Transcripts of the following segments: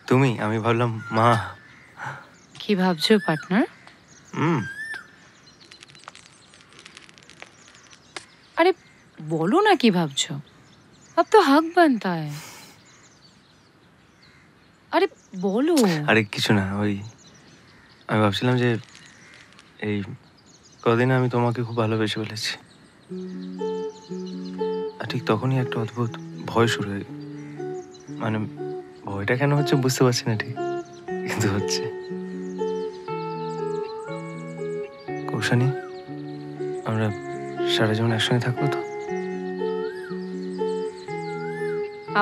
তুমি? আমি ভাবলাম মা। কি ভাবছো পার্টনার? अरे बोलो ना কি ভাবছো? अब तो हक बनता है। अरे बोलो। আরে কিছু না, ওই আমি ভাবছিলাম যে এই কদিন আমি তোমাকে খুব ভালোবেসে ফেলেছি। আর ঠিক তখনই একটা অদ্ভুত ভয় শুরু হয়ে, মানে ভয়টা কেন হচ্ছে বুঝতে পারছি না ঠিক, কিন্তু হচ্ছে। কৌশানী, আমরা সারা জীবন একসঙ্গে থাকবো তো?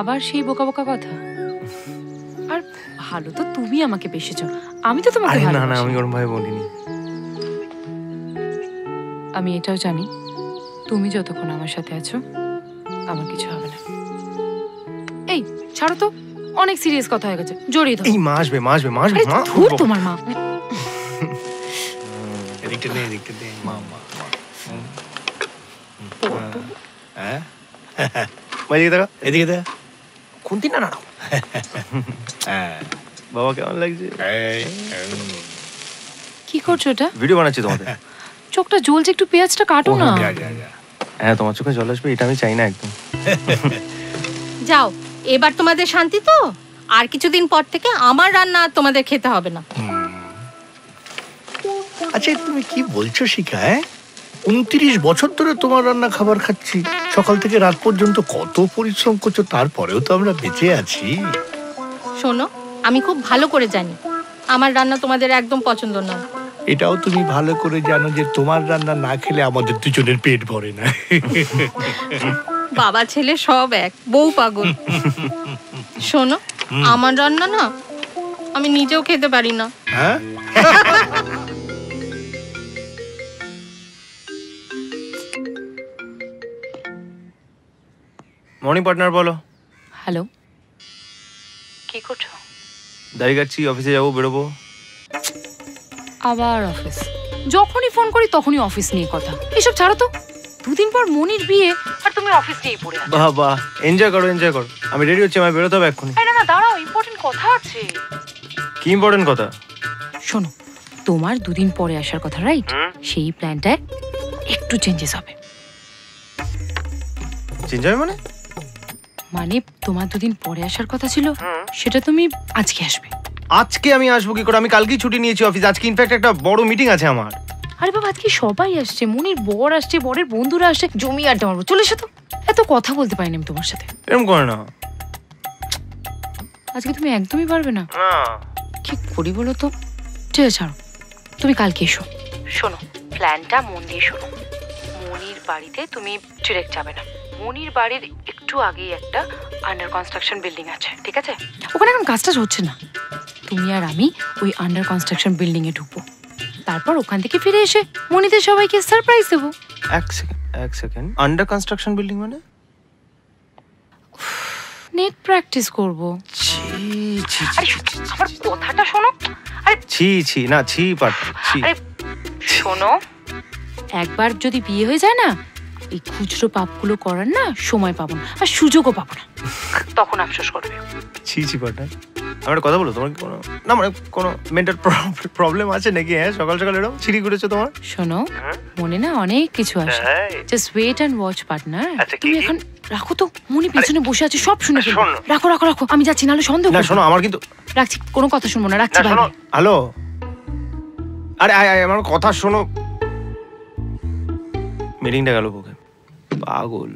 আবার সেই বোকা বোকা কথা। আর ভালো তো তুমি আমাকে বেসেছো, আমি তো তোমাকে আরে না না, ভালোবাসি। আমি ওরম ভাবে বলিনি। আমি এটাও জানি তুমি যতক্ষণ আমার সাথে আছো আমার কিছু হবে না। এই ছাড়ো তো, অনেক সিরিয়াস কথা হয়ে গেছে, জড়িয়ে ধরো। এই মা আসবে, মা আসবে, মা আসবে, আরে মা। ধুর তোমার মা। এদিকটা নে, এদিকটা নে। মা মা মা। হ্যাঁ মা এদিকে দেখা, এদিকে দেখ। খুন্তি না নাড়াও। হ্যাঁ বাবা কেমন লাগছে? কি করছো এটা? ভিডিও বানাচ্ছি তোমাদের। চোখটা জ্বলছে, একটু পেঁয়াজটা কাটো না। যা যা যা। হ্যাঁ, তোমার চোখে জল আসবে এটা আমি চাই না একদম। যাও, এবার তোমাদের শান্তি তো। আর কিছুদিন পর থেকে আমার রান্না আর তোমাদের খেতে হবে না। আচ্ছা তুমি কি বলছো শিখা? 29 বছর ধরে তোমার রান্না খাবার খাচ্ছি, সকাল থেকে রাত পর্যন্ত কত পরিশ্রম করছো, তারপরেও তো আমরা বেঁচে আছি। শোনো, আমি খুব ভালো করে জানি আমার রান্না তোমাদের একদম পছন্দ নয়। এটাও তুমি ভালো করে জানো যে তোমার রান্না না খেলে আমাদের দুজনের পেট ভরে না। বাবা ছেলে সব এক, বউ পাগল। শোনো, আমার রান্না না আমি নিজেও খেতে পারি না। হ্যাঁ মর্নিং পার্টনার, বলো। হ্যালো, কি করছো? দাঁড়িয়ে কাটছি, অফিসে যাবো, বেরোবো। আবার অফিস? যখনই ফোন করি তখনই অফিস নিয়ে কথা। এসব ছাড়ো তো, দুদিন পর মনির বিয়ে আর তুমি অফিস নিয়ে পড়ে আছো। বাহ বাহ, এনজয় করো এনজয় করো। আমি রেডি হচ্ছি, আমি বেরোতে হবে এক্ষুনি। না না দাঁড়াও, ইম্পর্টেন্ট কথা আছে। কি ইম্পর্টেন্ট কথা? শোনো, তোমার দুদিন পরে আসার কথা, রাইট? সেই প্ল্যানটায় একটু চেঞ্জেস হবে। চেঞ্জ হবে মানে? মানে তোমার দুদিন পরে আসার কথা ছিল, সেটা তুমি আজকে আসবে। আজকে আমি আসবো কি করে? আমি কালকেই ছুটি নিয়েছি অফিস। আজকে ইনফ্যাক্ট একটা বড় মিটিং আছে আমার। আরে বাবা, আজকে সবাই আসছে, মনির বর আসছে, বরের বন্ধুরা আসছে, জমি আড্ডা মারবো, চলে এসো তো। এত কথা বলতে পারিনি আমি তোমার সাথে। এরকম করে না। আজকে তুমি একদমই পারবে না। কি করি বলো তো? ঠিক আছে ছাড়ো, তুমি কালকে এসো। শোনো, প্ল্যানটা মন দিয়ে শোনো। মনির বাড়িতে তুমি ডিরেক্ট যাবে না। মনির বাড়ির একটু আগেই একটা আন্ডার কনস্ট্রাকশন বিল্ডিং আছে, ঠিক আছে? ওখানে এখন কাজটা হচ্ছে না। তুমি আর আমি ওই আন্ডার কনস্ট্রাকশন বিল্ডিং এ ঢুকবো, তারপর ওখান থেকে ফিরে এসে মনিদের সবাইকে সারপ্রাইজ দেবো। এক সেকেন্ড, আন্ডার কনস্ট্রাকশন বিল্ডিং মানে? নেট প্র্যাকটিস করব। ছি ছি আরে আমার কথাটা শোনো। আরে ছি ছি না, ছি পার্টনার, ছি। আরে শোনো, একবার যদি বিয়ে হয়ে যায় না, এই খুচরো পাপগুলো করার না সময় পাবো না, আর সুযোগও পাবো না, তখন আফসোস করবে। ছি ছি পার্টনার, আমার কথা বলো। তোমার কি কোনো না মানে কোনো মেন্টাল প্রবলেম আছে নাকি? হ্যাঁ, সকাল সকাল এরকম ছিড়ি করেছো তোমার? শোনো, মনে না অনেক কিছু আসে। Just wait and watch partner. তুমি এখন রাখো তো, মনি পেছনে বসে আছে, সব শুনে ফেলবে। রাখো রাখো রাখো, আমি যাচ্ছি, নাহলে সন্দেহ না করবে। শোনো, আমার কিন্তু রাখছি, কোনো কথা শুনবো না, রাখছি। Bye bye. হ্যালো, আরে আয় আয়, আমার কথা শোনো। মিটিংটা গেল বুকে, পাগল।